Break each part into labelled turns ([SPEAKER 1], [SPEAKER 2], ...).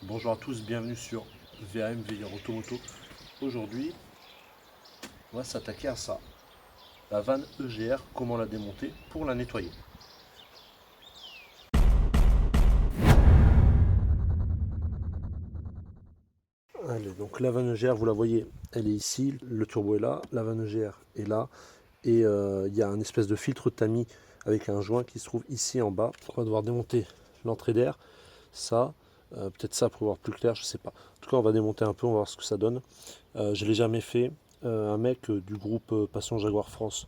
[SPEAKER 1] Bonjour à tous, bienvenue sur VAM Veilleur Automoto. Aujourd'hui, on va s'attaquer à ça. La vanne EGR, comment la démonter pour la nettoyer. Allez, donc la vanne EGR, vous la voyez, elle est ici, le turbo est là, la vanne EGR est là, et il y a un espèce de filtre tamis avec un joint qui se trouve ici en bas. On va devoir démonter l'entrée d'air, ça, peut-être ça pour voir plus clair, je sais pas. En tout cas, on va démonter un peu, on va voir ce que ça donne. Je l'ai jamais fait. Un mec du groupe Passion Jaguar France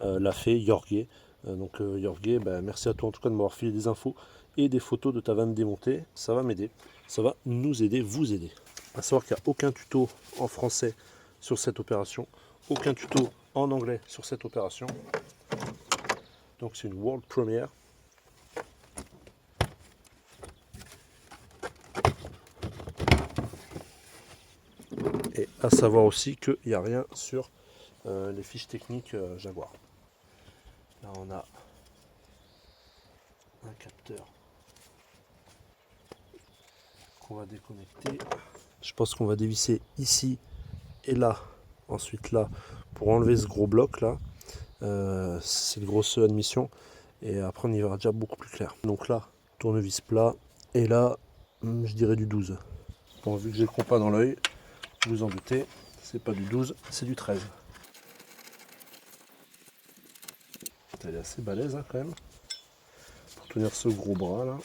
[SPEAKER 1] l'a fait, Jorge. Donc Jorge, merci à toi en tout cas de m'avoir filé des infos et des photos de ta vanne démontée. Ça va m'aider, ça va nous aider, vous aider. À savoir qu'il n'y a aucun tuto en français sur cette opération, aucun tuto en anglais sur cette opération. Donc c'est une world premiere. Et à savoir aussi qu'il n'y a rien sur les fiches techniques Jaguar. Là on a un capteur qu'on va déconnecter. Je pense qu'on va dévisser ici et là, ensuite là, pour enlever ce gros bloc là. C'est une grosse admission. Et après on y verra déjà beaucoup plus clair. Donc là, tournevis plat. Et là, je dirais du 12. Bon, vu que j'ai le compas dans l'œil, vous en doutez, c'est pas du 12, c'est du 13. Elle est assez balèze hein, quand même. Pour tenir ce gros bras là.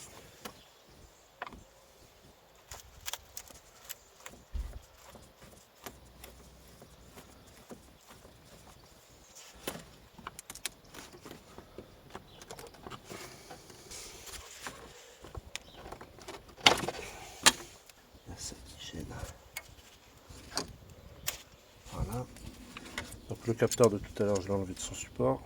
[SPEAKER 1] Voilà. Donc le capteur de tout à l'heure, je l'ai enlevé de son support.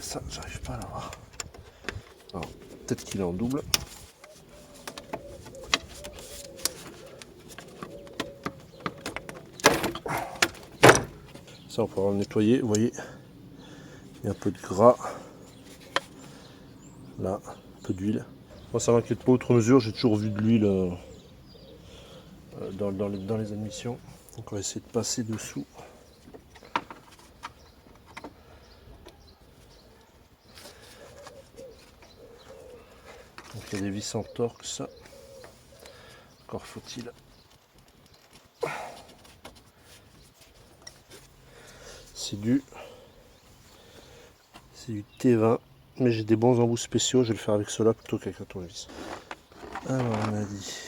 [SPEAKER 1] Ça, j'arrive pas à l'avoir. Alors, peut-être qu'il est en double. Ça, on pourra le nettoyer. Vous voyez, il y a un peu de gras. Là, un peu d'huile. Moi, ça m'inquiète pas outre mesure. J'ai toujours vu de l'huile dans les admissions. Donc, on va essayer de passer dessous. Donc, il y a des vis en torx. Encore faut-il. C'est du T20. Mais j'ai des bons embouts spéciaux. Je vais le faire avec cela plutôt qu'avec un tournevis. Alors, on a dit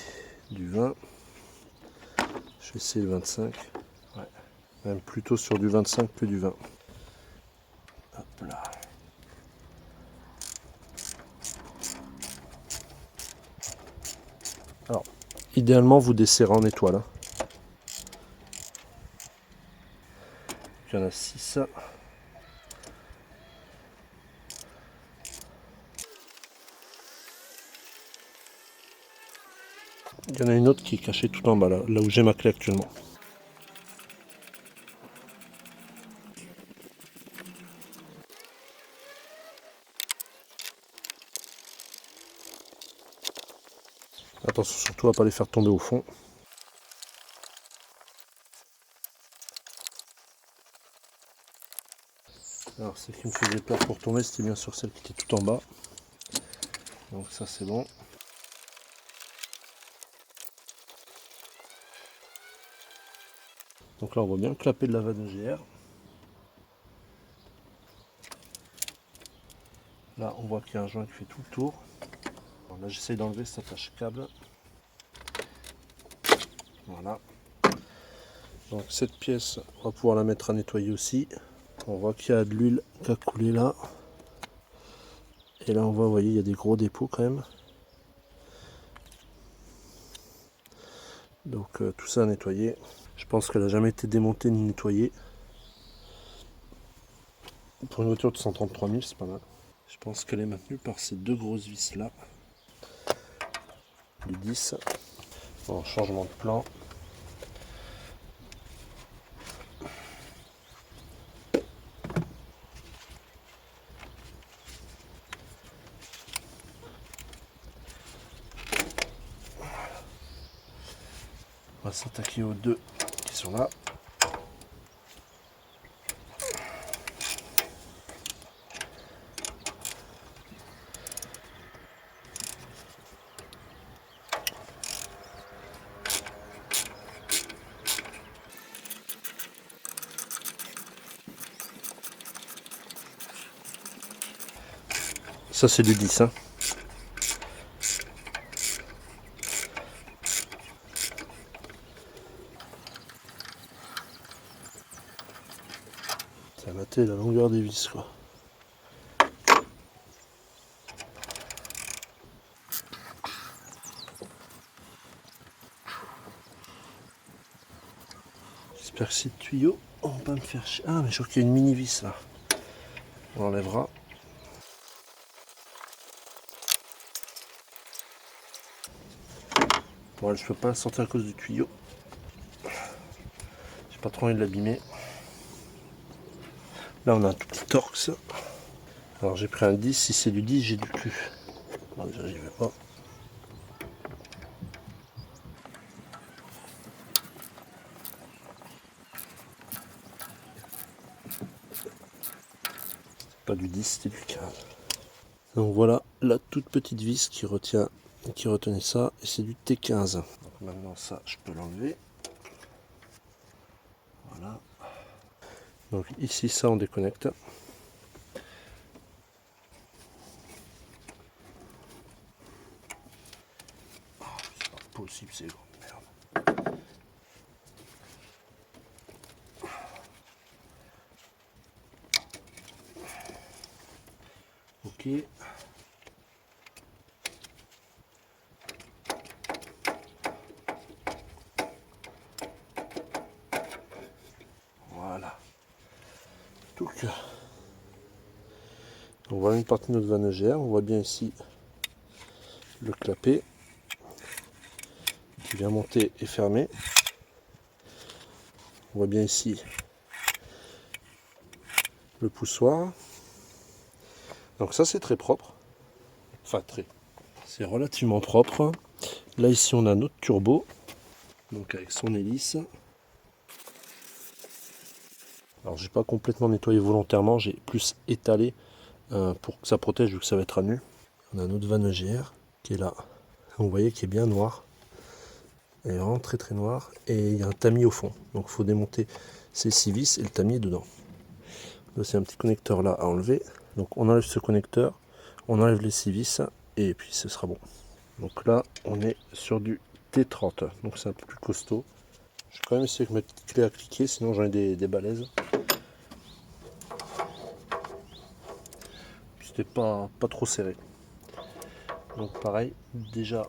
[SPEAKER 1] du 20. Je vais essayer le 25. Ouais. Même plutôt sur du 25 que du 20. Hop là. Alors, idéalement, vous desserrez en étoile. Hein. Il y en a 6. Il y en a une autre qui est cachée tout en bas, là où j'ai ma clé actuellement. Attention surtout à ne pas les faire tomber au fond. Alors celle qui me faisait peur pour tomber, c'était bien sûr celle qui était tout en bas. Donc ça c'est bon. Donc là on voit bien le clapet de la vanne EGR. Là on voit qu'il y a un joint qui fait tout le tour. Alors là j'essaye d'enlever cette attache câble. Voilà. Donc cette pièce, on va pouvoir la mettre à nettoyer aussi. On voit qu'il y a de l'huile qui a coulé là. Et là on voit, vous voyez, il y a des gros dépôts quand même. Donc tout ça à nettoyer. Je pense qu'elle n'a jamais été démontée ni nettoyée. Pour une voiture de 133 000, c'est pas mal. Je pense qu'elle est maintenue par ces deux grosses vis là. Du 10. Bon, changement de plan. va s'attaquer aux deux qui sont là. Ça c'est du 10. Hein. Ça a maté la longueur des vis quoi. J'espère que ces tuyaux on va pas me faire chier. Ah mais je crois qu'il y a une mini vis là. On enlèvera. Bon, je peux pas la sortir à cause du tuyau. J'ai pas trop envie de l'abîmer. Là on a un tout petit torx. Alors j'ai pris un 10, si c'est du 10 j'ai du cul. Bon, déjà j'y vais pas. C'est pas du 10, c'était du 15. Donc voilà la toute petite vis qui retenait ça et c'est du T15. Donc maintenant ça je peux l'enlever. Voilà. Donc ici ça on déconnecte. Oh, c'est pas possible c'est gros, merde. Ok. Voilà. Donc on voit une partie de notre vanne EGR, on voit bien ici le clapet qui vient monter et fermer. On voit bien ici le poussoir. Donc ça c'est très propre. Enfin c'est relativement propre. Là ici on a notre turbo. Donc avec son hélice. Alors j'ai pas complètement nettoyé volontairement, j'ai plus étalé pour que ça protège vu que ça va être à nu. On a notre vanne EGR qui est là. Vous voyez qui est bien noir. Elle est vraiment très très noire. Et il y a un tamis au fond. Donc il faut démonter ces 6 vis et le tamis est dedans. Là c'est un petit connecteur là à enlever. Donc on enlève ce connecteur, on enlève les 6 vis et puis ce sera bon. Donc là on est sur du T30. Donc c'est un peu plus costaud. Je vais quand même essayer avec ma petite clé à cliquer, sinon j'en ai des balaises. C'était pas trop serré. Donc pareil, déjà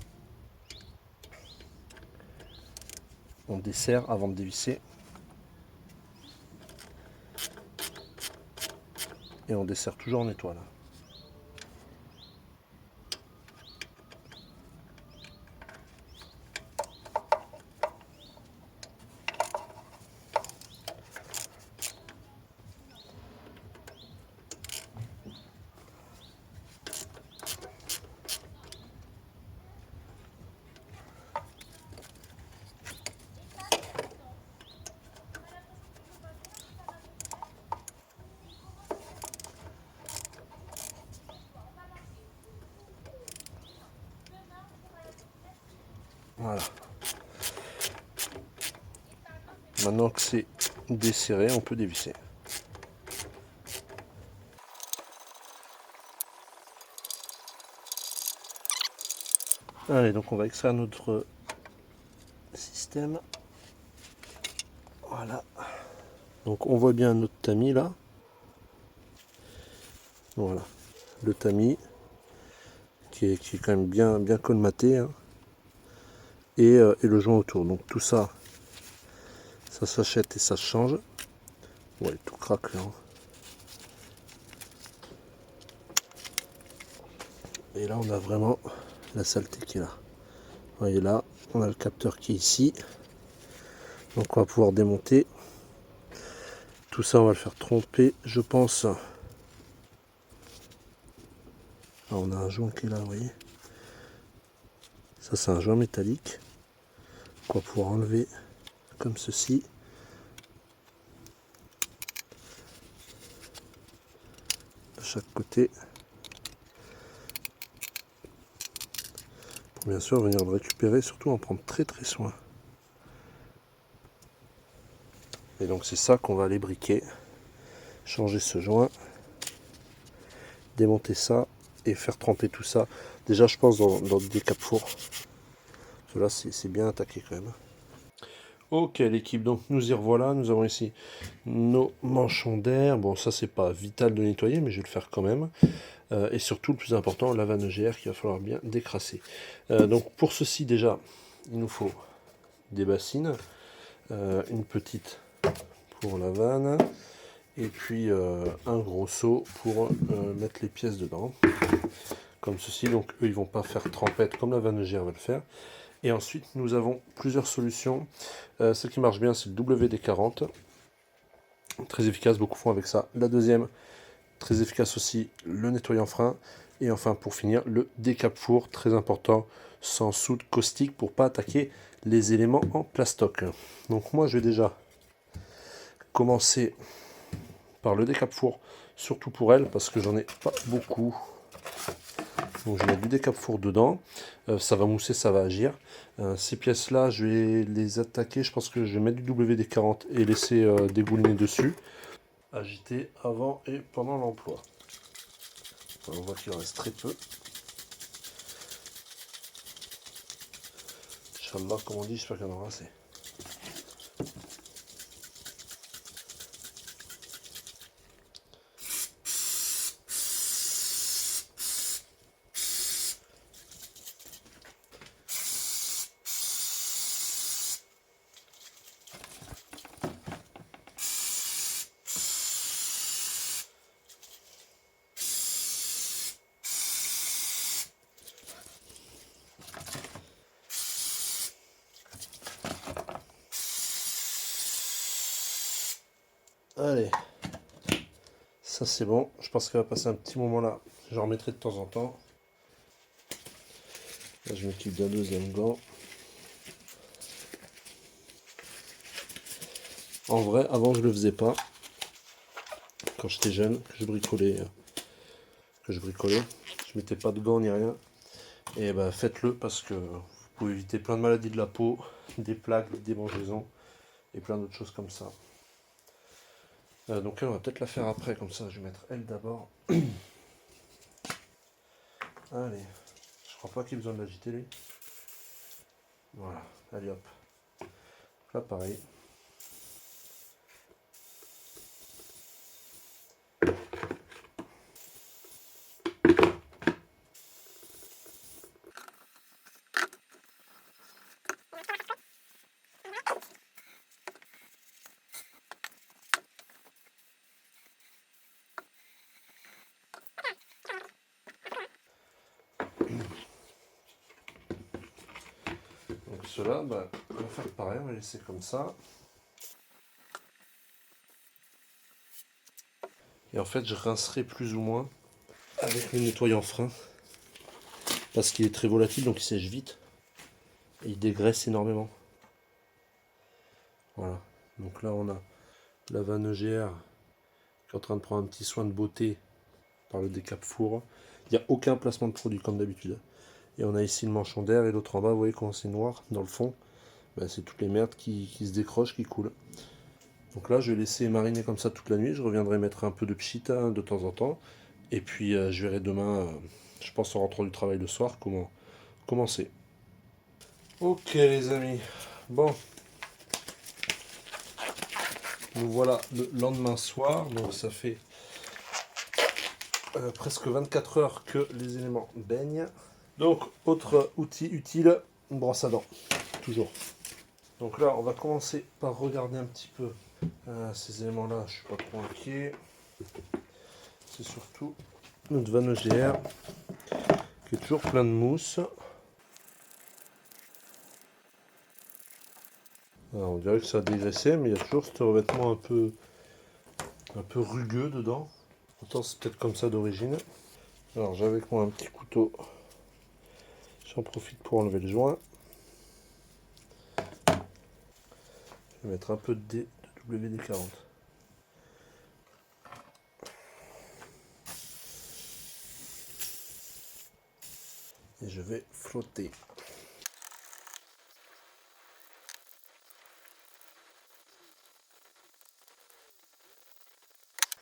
[SPEAKER 1] on desserre avant de dévisser. Et on dessert toujours en étoile. Voilà. Maintenant que c'est desserré, on peut dévisser. Allez, donc on va extraire notre système. Voilà. Donc on voit bien notre tamis là. Voilà. Le tamis qui est quand même bien colmaté. Hein. Et le joint autour. Donc tout ça, ça s'achète et ça se change. Ouais, tout craque là. Hein. Et là on a vraiment la saleté qui est là. Vous voyez là, on a le capteur qui est ici. Donc on va pouvoir démonter. Tout ça on va le faire tromper, je pense. Alors, on a un joint qui est là, vous voyez. Ça c'est un joint métallique. On va pouvoir enlever comme ceci. De chaque côté. Pour bien sûr venir le récupérer, surtout en prendre très soin. Et donc c'est ça qu'on va aller briquer. Changer ce joint. Démonter ça et faire tremper tout ça. Déjà je pense dans des capes-four. Là c'est bien attaqué quand même. Ok l'équipe, donc nous y revoilà. Nous avons ici nos manchons d'air. Bon ça c'est pas vital de nettoyer mais je vais le faire quand même. Et surtout le plus important, la vanne EGR qu'il va falloir bien décrasser. Donc pour ceci déjà, il nous faut des bassines. Une petite pour la vanne. Et puis un gros seau pour mettre les pièces dedans. Comme ceci, donc eux ils vont pas faire trempette comme la vanne EGR va le faire. Et ensuite nous avons plusieurs solutions. Celle qui marche bien c'est le WD-40. Très efficace, beaucoup font avec ça. La deuxième, très efficace aussi, le nettoyant frein. Et enfin pour finir, le décape-four, très important, sans soude caustique pour pas attaquer les éléments en plastoc. Donc moi je vais déjà commencer par le décape-four, surtout pour elle, parce que j'en ai pas beaucoup. Donc je mets du décape-four dedans, ça va mousser, ça va agir. Ces pièces-là, je vais les attaquer, je pense que je vais mettre du WD-40 et laisser dégouliner dessus. Agiter avant et pendant l'emploi. On voit qu'il en reste très peu. Inch'Allah, comme on dit, j'espère qu'il y en aura assez. Allez, ça c'est bon. Je pense qu'elle va passer un petit moment là. J'en remettrai de temps en temps. Là, je m'équipe d'un deuxième gant. En vrai, avant je le faisais pas. Quand j'étais jeune, que je bricolais, je mettais pas de gants ni rien. Et bah faites-le parce que vous pouvez éviter plein de maladies de la peau, des plaques, des démangeaisons et plein d'autres choses comme ça. Donc elle, on va peut-être la faire après, comme ça je vais mettre elle d'abord. Allez, je crois pas qu'il y ait besoin de l'agiter lui. Voilà, allez hop. Là pareil. Donc cela, bah, on va faire pareil, on va laisser comme ça. Et en fait, je rincerai plus ou moins avec le nettoyant frein. Parce qu'il est très volatile, donc il sèche vite. Et il dégraisse énormément. Voilà. Donc là, on a la vanne EGR qui est en train de prendre un petit soin de beauté par le décape-four. Il n'y a aucun placement de produit comme d'habitude. Et on a ici le manchon d'air et l'autre en bas, vous voyez comment c'est noir dans le fond. Ben, c'est toutes les merdes qui se décrochent, qui coulent. Donc là, je vais laisser mariner comme ça toute la nuit. Je reviendrai mettre un peu de pchita de temps en temps. Et puis, je verrai demain, je pense en rentrant du travail le soir, comment commencer. Ok les amis. Bon. Nous voilà le lendemain soir. Donc ça fait presque 24 heures que les éléments baignent. Donc, autre outil utile, une brosse à dents. Toujours. Donc là, on va commencer par regarder un petit peu ces éléments-là. Je suis pas trop inquiet. C'est surtout notre vanne EGR qui est toujours plein de mousse. Alors, on dirait que ça a dégraissé, mais il y a toujours ce revêtement un peu rugueux dedans. Pourtant, c'est peut-être comme ça d'origine. Alors, j'ai avec moi un petit couteau. J'en profite pour enlever le joint. Je vais mettre un peu de WD-40. Et je vais frotter.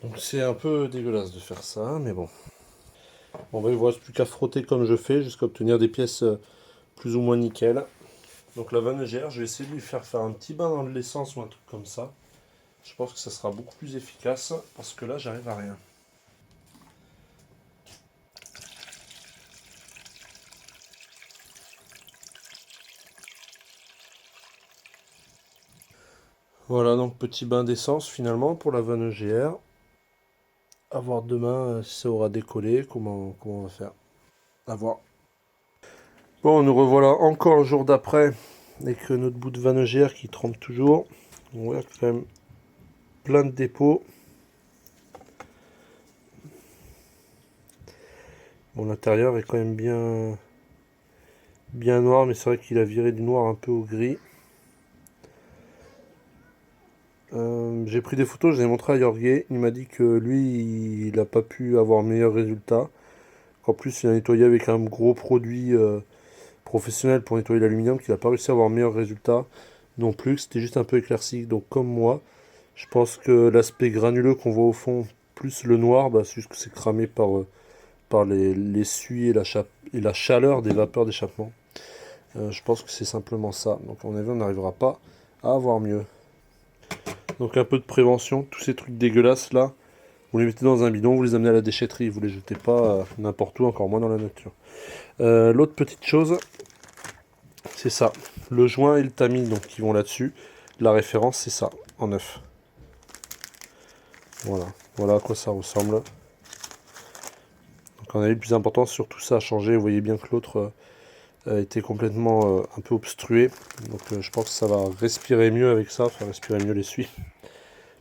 [SPEAKER 1] Donc c'est un peu dégueulasse de faire ça, mais bon. Bon, ben, il ne vous reste plus qu'à frotter comme je fais jusqu'à obtenir des pièces plus ou moins nickel. Donc la vanne-gère, je vais essayer de lui faire un petit bain dans de l'essence ou un truc comme ça. Je pense que ça sera beaucoup plus efficace parce que là j'arrive à rien. Voilà, donc petit bain d'essence finalement pour la vanne-gère. À voir demain si ça aura décollé, comment on va faire. À voir. Bon, nous revoilà encore le jour d'après avec notre bout de vanne-gère qui trempe toujours. On voit quand même plein de dépôts. Bon, l'intérieur est quand même bien noir, mais c'est vrai qu'il a viré du noir un peu au gris. J'ai pris des photos, je les ai montrées à Jorge. Il m'a dit que lui, il n'a pas pu avoir meilleur résultat. En plus, il a nettoyé avec un gros produit professionnel pour nettoyer l'aluminium, qu'il n'a pas réussi à avoir meilleur résultat non plus. C'était juste un peu éclairci. Donc, comme moi, je pense que l'aspect granuleux qu'on voit au fond, plus le noir, bah, c'est juste que c'est cramé par les suies et la chaleur des vapeurs d'échappement. Je pense que c'est simplement ça. Donc, à mon avis, on n'arrivera pas à avoir mieux. Donc un peu de prévention, tous ces trucs dégueulasses là, vous les mettez dans un bidon, vous les amenez à la déchetterie, vous les jetez pas n'importe où, encore moins dans la nature. L'autre petite chose, c'est ça, le joint et le tamis donc qui vont là-dessus. La référence c'est ça, en neuf. Voilà à quoi ça ressemble. Donc on a eu le plus important, surtout ça a changé, vous voyez bien que l'autre était complètement un peu obstrué. Donc je pense que ça va respirer mieux avec ça, faire respirer mieux les suies.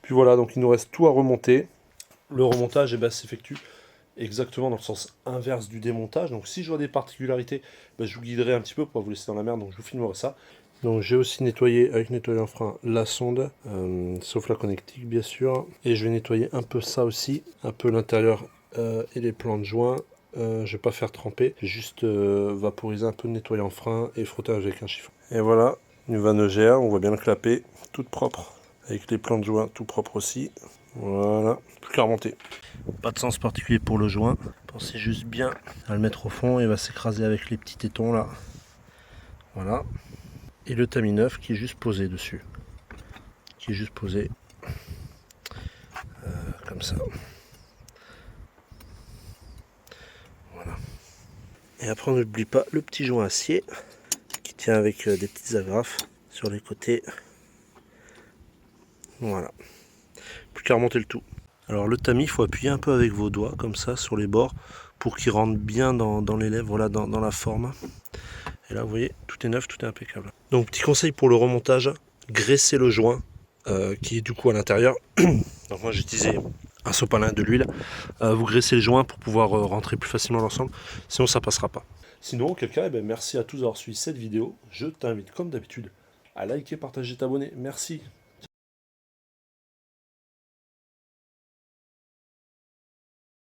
[SPEAKER 1] Puis voilà, donc il nous reste tout à remonter. Le remontage s'effectue exactement dans le sens inverse du démontage. Donc si je vois des particularités, je vous guiderai un petit peu pour pas vous laisser dans la merde, donc je vous filmerai ça. Donc j'ai aussi nettoyé avec nettoyant frein la sonde, sauf la connectique bien sûr. Et je vais nettoyer un peu ça aussi, un peu l'intérieur et les plans de joint. Je vais pas faire tremper, juste vaporiser un peu de nettoyant frein et frotter avec un chiffon. Et voilà, une vanne-gère, on voit bien le clapet, toute propre. Avec les plans de joint tout propre aussi. Voilà, plus qu'à remonter. Pas de sens particulier pour le joint. Pensez juste bien à le mettre au fond et il va s'écraser avec les petits tétons là. Voilà. Et le tamis neuf qui est juste posé dessus. Qui est juste posé. Comme ça. Voilà. Et après on n'oublie pas le petit joint acier qui tient avec des petites agrafes sur les côtés. Voilà. Plus qu'à remonter le tout. Alors le tamis, il faut appuyer un peu avec vos doigts, comme ça, sur les bords, pour qu'il rentre bien dans les lèvres, voilà, dans la forme. Et là, vous voyez, tout est neuf, tout est impeccable. Donc, petit conseil pour le remontage, graissez le joint, qui est du coup à l'intérieur. Donc moi, j'ai utilisé un sopalin de l'huile. Vous graissez le joint pour pouvoir rentrer plus facilement l'ensemble, sinon ça passera pas. Sinon, auquel cas, merci à tous d'avoir suivi cette vidéo. Je t'invite, comme d'habitude, à liker, partager, t'abonner. Merci.